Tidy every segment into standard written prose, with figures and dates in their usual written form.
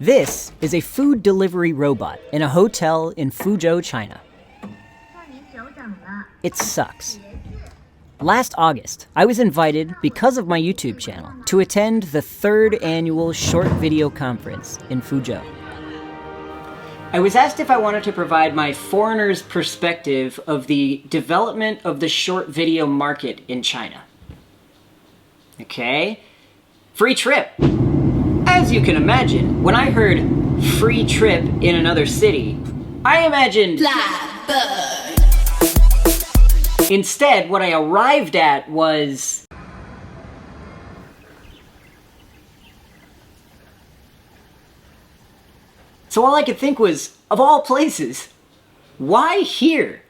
This is a food delivery robot in a hotel in Fuzhou, China. It sucks. Last August, I was invited, because of my YouTube channel, to attend the 3rd annual short video conference in Fuzhou. I was asked if I wanted to provide my foreigner's perspective of the development of the short video market in China. Okay, free trip. As you can imagine, when I heard free trip in another city, I imagined Blackbird. Instead, what I arrived at was so all I could think was, of all places, why here?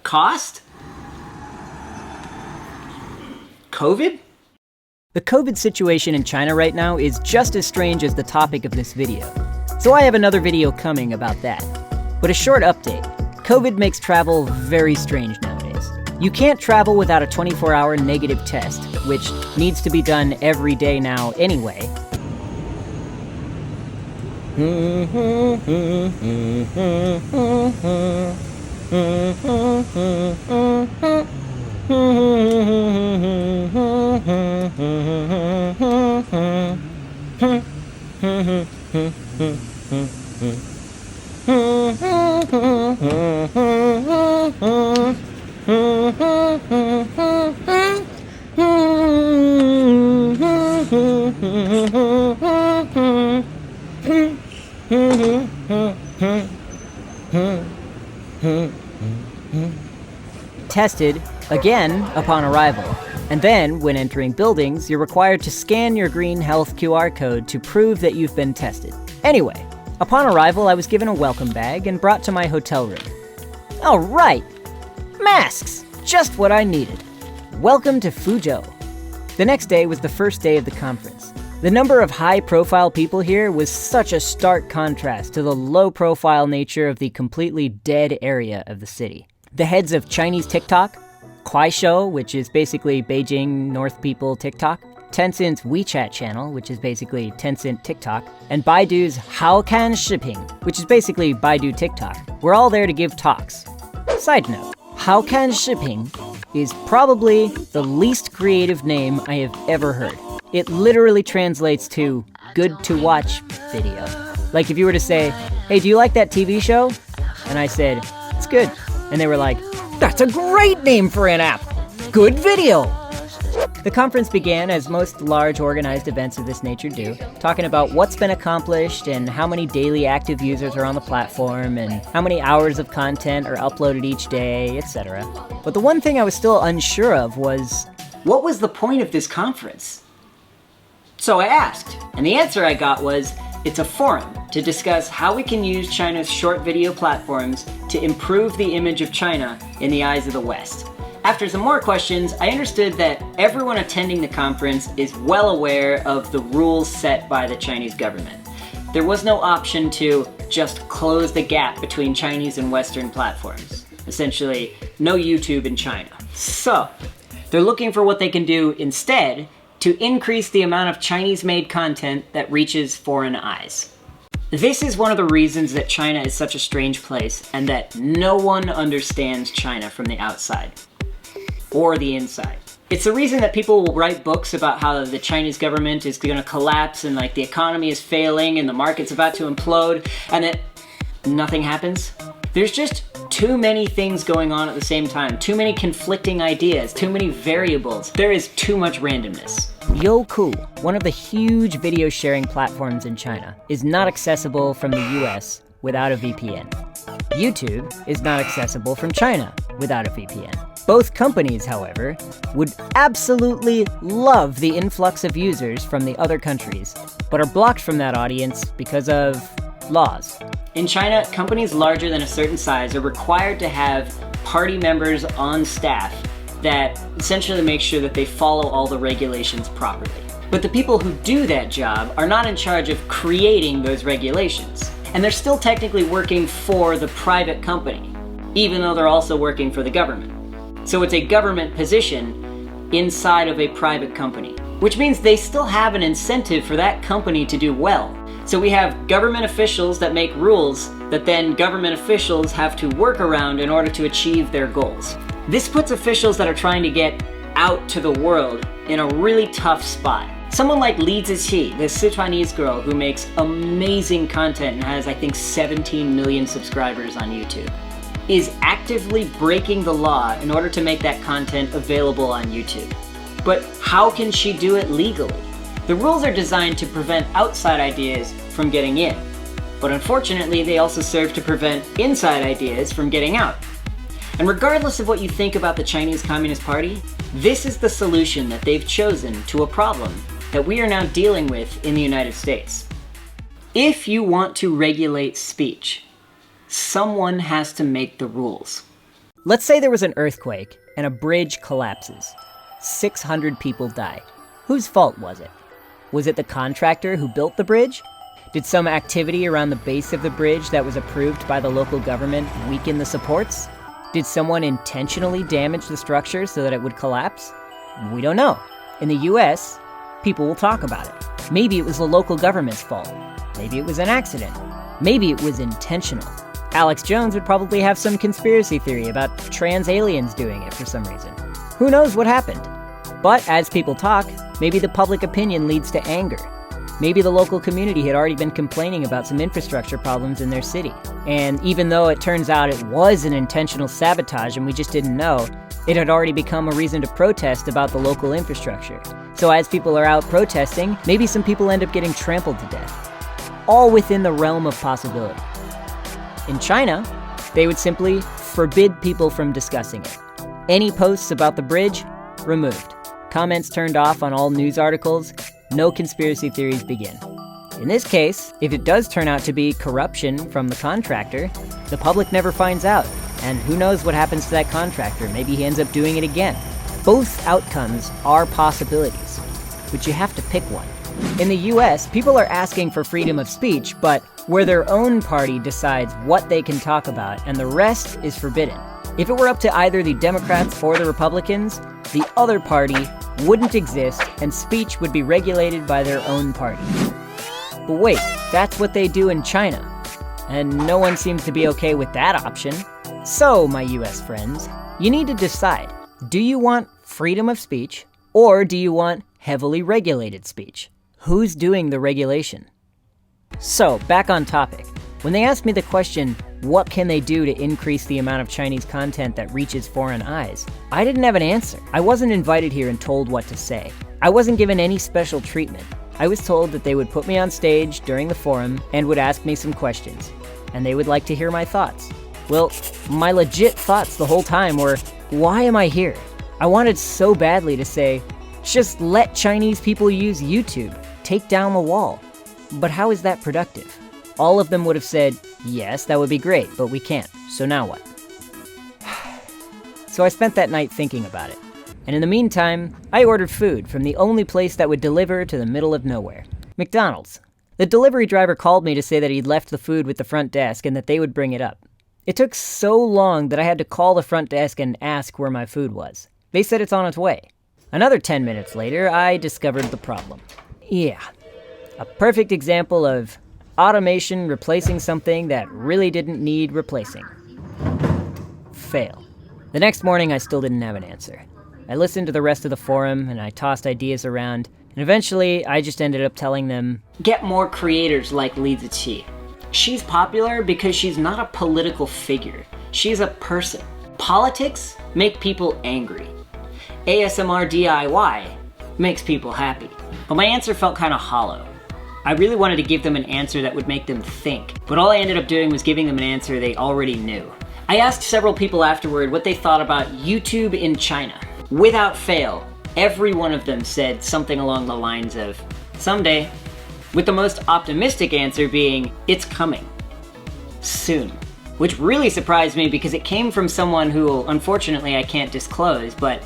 Cost? COVID? The COVID situation in China right now is just as strange as the topic of this video, so I have another video coming about that. But a short update, COVID makes travel very strange nowadays. You can't travel without a 24-hour negative test, which needs to be done every day now anyway. Tested again upon arrival, and then when entering buildings, you're required to scan your green health QR code to prove that you've been tested. Anyway, upon arrival, I was given a welcome bag and brought to my hotel room. All right, masks, just what I needed. Welcome to Fuzhou. The next day was the first day of the conference. The number of high-profile people here was such a stark contrast to the low-profile nature of the completely dead area of the city. The heads of Chinese TikTok, Kuaishou, which is basically Beijing North People TikTok, Tencent's WeChat channel, which is basically Tencent TikTok, and Baidu's Haokan Shiping, which is basically Baidu TikTok, were all there to give talks. Side note, Haokan Shiping is probably the least creative name I have ever heard. It literally translates to good to watch video. Like if you were to say, hey, do you like that TV show? And I said, it's good. And they were like, that's a great name for an app! Good video! The conference began, as most large organized events of this nature do, talking about what's been accomplished and how many daily active users are on the platform and how many hours of content are uploaded each day, etc. But the one thing I was still unsure of was, what was the point of this conference? So I asked, and the answer I got was, it's a forum to discuss how we can use China's short video platforms to improve the image of China in the eyes of the West. After some more questions, I understood that everyone attending the conference is well aware of the rules set by the Chinese government. There was no option to just close the gap between Chinese and Western platforms. Essentially, no YouTube in China. So, they're looking for what they can do instead to increase the amount of Chinese-made content that reaches foreign eyes. This is one of the reasons that China is such a strange place and that no one understands China from the outside or the inside. It's the reason that people will write books about how the Chinese government is going to collapse and like the economy is failing and the market's about to implode and that nothing happens. There's just too many things going on at the same time, too many conflicting ideas, too many variables. There is too much randomness. Youku, one of the huge video sharing platforms in China, is not accessible from the US without a VPN. YouTube is not accessible from China without a VPN. Both companies, however, would absolutely love the influx of users from the other countries, but are blocked from that audience because of laws. In China, companies larger than a certain size are required to have party members on staff that essentially make sure that they follow all the regulations properly. But the people who do that job are not in charge of creating those regulations. And they're still technically working for the private company, even though they're also working for the government. So it's a government position inside of a private company, which means they still have an incentive for that company to do well. So we have government officials that make rules that then government officials have to work around in order to achieve their goals. This puts officials that are trying to get out to the world in a really tough spot. Someone like Li Ziqi, this Sichuanese girl who makes amazing content and has, I think, 17 million subscribers on YouTube, is actively breaking the law in order to make that content available on YouTube. But how can she do it legally? The rules are designed to prevent outside ideas from getting in, but unfortunately they also serve to prevent inside ideas from getting out. And regardless of what you think about the Chinese Communist Party, this is the solution that they've chosen to a problem that we are now dealing with in the United States. If you want to regulate speech, someone has to make the rules. Let's say there was an earthquake and a bridge collapses. 600 people die. Whose fault was it? Was it the contractor who built the bridge? Did some activity around the base of the bridge that was approved by the local government weaken the supports? Did someone intentionally damage the structure so that it would collapse? We don't know. In the US, people will talk about it. Maybe it was the local government's fault. Maybe it was an accident. Maybe it was intentional. Alex Jones would probably have some conspiracy theory about trans aliens doing it for some reason. Who knows what happened? But as people talk, maybe the public opinion leads to anger. Maybe the local community had already been complaining about some infrastructure problems in their city. And even though it turns out it was an intentional sabotage and we just didn't know, it had already become a reason to protest about the local infrastructure. So as people are out protesting, maybe some people end up getting trampled to death. All within the realm of possibility. In China, they would simply forbid people from discussing it. Any posts about the bridge, removed. Comments turned off on all news articles. No conspiracy theories begin. In this case, if it does turn out to be corruption from the contractor, the public never finds out. And who knows what happens to that contractor? Maybe he ends up doing it again. Both outcomes are possibilities, but you have to pick one. In the US, people are asking for freedom of speech, but where their own party decides what they can talk about and the rest is forbidden. If it were up to either the Democrats or the Republicans, the other party wouldn't exist and speech would be regulated by their own party. But wait, that's what they do in China. And no one seems to be okay with that option. So, my US friends, you need to decide. Do you want freedom of speech or do you want heavily regulated speech? Who's doing the regulation? So, back on topic. When they asked me the question, what can they do to increase the amount of Chinese content that reaches foreign eyes? I didn't have an answer. I wasn't invited here and told what to say. I wasn't given any special treatment. I was told that they would put me on stage during the forum and would ask me some questions, and they would like to hear my thoughts. Well, my legit thoughts the whole time were, why am I here? I wanted so badly to say, just let Chinese people use YouTube, take down the wall. But how is that productive? All of them would have said, yes, that would be great, but we can't. So now what? So I spent that night thinking about it. And in the meantime, I ordered food from the only place that would deliver to the middle of nowhere. McDonald's. The delivery driver called me to say that he'd left the food with the front desk and that they would bring it up. It took so long that I had to call the front desk and ask where my food was. They said it's on its way. Another 10 minutes later, I discovered the problem. Yeah, a perfect example of automation replacing something that really didn't need replacing. Fail. The next morning, I still didn't have an answer. I listened to the rest of the forum, and I tossed ideas around, and eventually, I just ended up telling them, get more creators like Li Ziqi. She's popular because she's not a political figure. She's a person. Politics make people angry. ASMR DIY makes people happy. But my answer felt kind of hollow. I really wanted to give them an answer that would make them think, but all I ended up doing was giving them an answer they already knew. I asked several people afterward what they thought about YouTube in China. Without fail, every one of them said something along the lines of, someday, with the most optimistic answer being, it's coming. Soon. Which really surprised me because it came from someone who, unfortunately, I can't disclose, but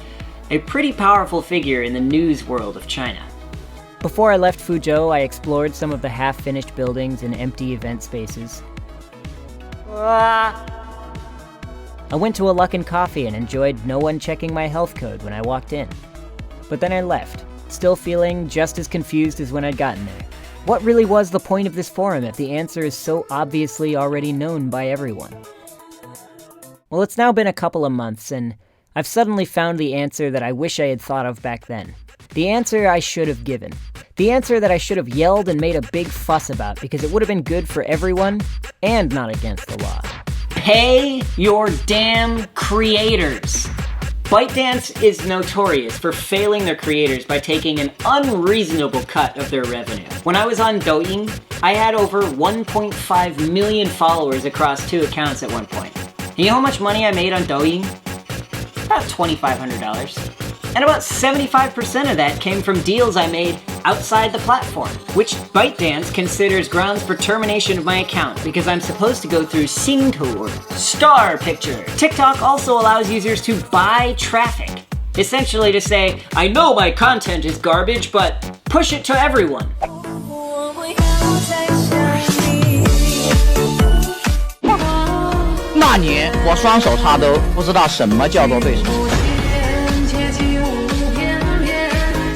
a pretty powerful figure in the news world of China. Before I left Fuzhou, I explored some of the half-finished buildings and empty event spaces. I went to a Luckin Coffee and enjoyed no one checking my health code when I walked in. But then I left, still feeling just as confused as when I'd gotten there. What really was the point of this forum if the answer is so obviously already known by everyone? Well, it's now been a couple of months, and I've suddenly found the answer that I wish I had thought of back then. The answer I should have given. The answer that I should have yelled and made a big fuss about because it would have been good for everyone and not against the law. Pay your damn creators! ByteDance is notorious for failing their creators by taking an unreasonable cut of their revenue. When I was on Douyin, I had over 1.5 million followers across 2 accounts at one point. And you know how much money I made on Douyin? About $2,500. And about 75% of that came from deals I made outside the platform, which ByteDance considers grounds for termination of my account because I'm supposed to go through Xingtu, star picture. TikTok also allows users to buy traffic, essentially to say, I know my content is garbage, but push it to everyone. 那年我双手插兜，不知道什么叫做对手。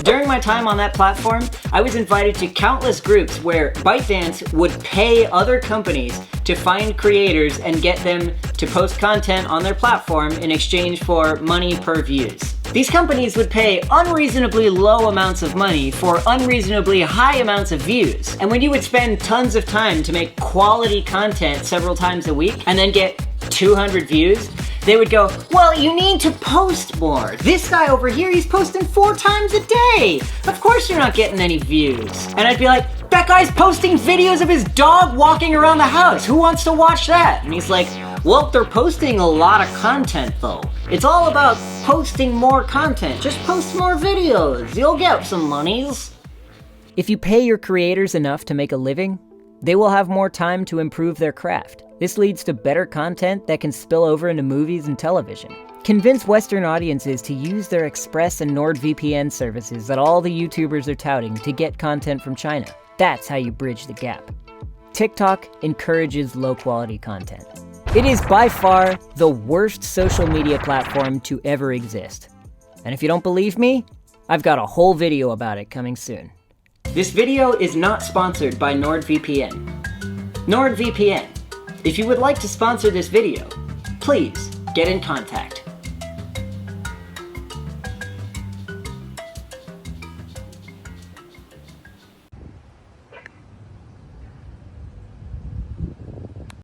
During my time on that platform, I was invited to countless groups where ByteDance would pay other companies to find creators and get them to post content on their platform in exchange for money per views. These companies would pay unreasonably low amounts of money for unreasonably high amounts of views. And when you would spend tons of time to make quality content several times a week and then get 200 views, they would go, well, you need to post more. This guy over here, he's posting 4 times a day. Of course you're not getting any views. And I'd be like, that guy's posting videos of his dog walking around the house. Who wants to watch that? And he's like, well, they're posting a lot of content though. It's all about posting more content. Just post more videos. You'll get some monies. If you pay your creators enough to make a living, they will have more time to improve their craft. This leads to better content that can spill over into movies and television. Convince Western audiences to use their Express and NordVPN services that all the YouTubers are touting to get content from China. That's how you bridge the gap. TikTok encourages low-quality content. It is by far the worst social media platform to ever exist. And if you don't believe me, I've got a whole video about it coming soon. This video is not sponsored by NordVPN. NordVPN. If you would like to sponsor this video, please get in contact.